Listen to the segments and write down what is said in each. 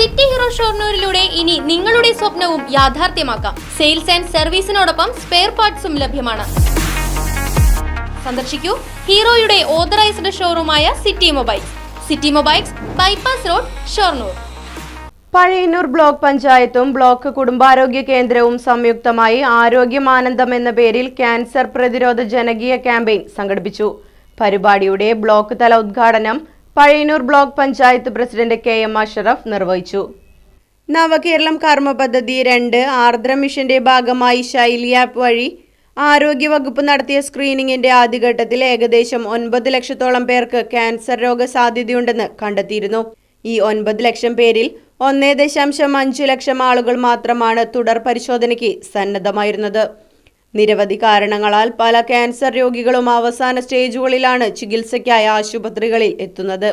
City hero ഷൊർണൂരിലൂടെ ഇനി നിങ്ങളുടെ സ്വപ്നവും യാഥാർത്ഥ്യമാക്കാം. സെയിൽസ് ആൻഡ് സർവീസിനോടൊപ്പം സ്പെയർ പാർട്സും ലഭ്യമാണ്. സന്ദർശിക്കൂ ഹീറോയുടെ ഓതറൈസ്ഡ് ഷോറൂമായ city mobiles, bypass road, Shoranur. Pazhayannur block പഞ്ചായത്തും ബ്ലോക്ക് കുടുംബാരോഗ്യ കേന്ദ്രവും സംയുക്തമായി ആരോഗ്യമാനന്ദം എന്ന പേരിൽ ക്യാൻസർ പ്രതിരോധ ജനകീയ ക്യാമ്പയിൻ സംഘടിപ്പിച്ചു. പരിപാടിയുടെ ബ്ലോക്ക് തല ഉദ്ഘാടനം Pazhayannur block panchayat president KM Ashraf നിർവഹിച്ചു. നവകേരളം കർമ്മ പദ്ധതി 2 ആർദ്ര മിഷന്റെ ഭാഗമായി ശൈലി ആപ്പ് വഴി ആരോഗ്യവകുപ്പ് നടത്തിയ സ്ക്രീനിംഗിന്റെ ആദ്യഘട്ടത്തിൽ ഏകദേശം 9 ലക്ഷത്തോളം പേർക്ക് ക്യാൻസർ രോഗസാധ്യതയുണ്ടെന്ന് കണ്ടെത്തിയിരുന്നു. ഈ 9 ലക്ഷം പേരിൽ 1.5 ലക്ഷം ആളുകൾ മാത്രമാണ് തുടർ പരിശോധനയ്ക്ക് സന്നദ്ധമായിരുന്നത്. നിരവധി കാരണങ്ങളാൽ പല ക്യാൻസർ രോഗികളും അവസാന സ്റ്റേജുകളിലാണ് ചികിത്സയ്ക്കായി ആശുപത്രികളിൽ എത്തുന്നത്.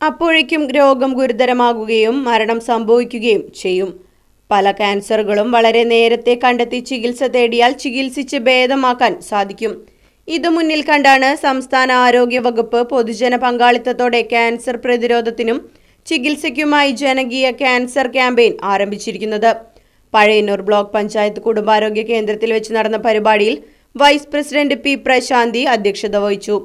അപ്പോഴേക്കും രോഗം ഗുരുതരമാകുകയും മരണം സംഭവിക്കുകയും ചെയ്യും. പല ക്യാൻസറുകളും വളരെ നേരത്തെ കണ്ടെത്തി ചികിത്സ തേടിയാൽ ചികിത്സിച്ച് ഭേദമാക്കാൻ സാധിക്കും. ഇത് മുന്നിൽ കണ്ടാണ് സംസ്ഥാന ആരോഗ്യ വകുപ്പ് പൊതുജന പങ്കാളിത്തത്തോടെ ക്യാൻസർ പ്രതിരോധത്തിനും ചികിത്സയ്ക്കുമായി ജനകീയ ക്യാൻസർ ക്യാമ്പയിൻ ആരംഭിച്ചിരിക്കുന്നത്. പഴയന്നൂർ ബ്ലോക്ക് പഞ്ചായത്ത് കുടുംബാരോഗ്യ കേന്ദ്രത്തിൽ വെച്ച് നടന്ന പരിപാടിയിൽ വൈസ് പ്രസിഡന്റ് P. പ്രശാന്തി അധ്യക്ഷത വഹിച്ചു.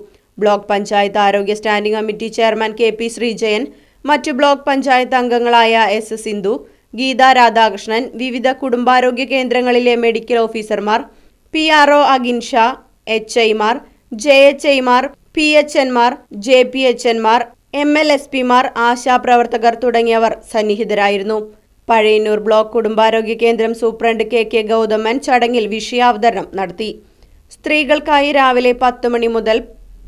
ബ്ലോക്ക് പഞ്ചായത്ത് ആരോഗ്യ standing committee chairman KP Sreejayan, മറ്റു ബ്ലോക്ക് പഞ്ചായത്ത് അംഗങ്ങളായ S. സിന്ധു, ഗീത രാധാകൃഷ്ണൻ, വിവിധ കുടുംബാരോഗ്യ കേന്ദ്രങ്ങളിലെ മെഡിക്കൽ ഓഫീസർമാർ, PRO അഗിൻഷ, HIമാർ, JHIമാർ, PHNമാർ, JPHNമാർ, MLSPമാർ, ആശാപ്രവർത്തകർ തുടങ്ങിയവർ സന്നിഹിതരായിരുന്നു. പഴയന്നൂർ ബ്ലോക്ക് കുടുംബാരോഗ്യ കേന്ദ്രം സൂപ്രണ്ട് KK ഗൗതമൻ ചടങ്ങിൽ വിഷയാവതരണം നടത്തി. സ്ത്രീകൾക്കായി രാവിലെ 10 മണി മുതൽ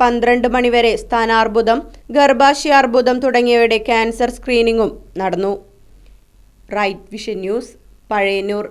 12 മണി വരെ സ്ഥാനാർബുദം, ഗർഭാശയാർബുദം തുടങ്ങിയവയുടെ ക്യാൻസർ സ്ക്രീനിംഗും നടന്നു. Right vision news, Pazhayannur.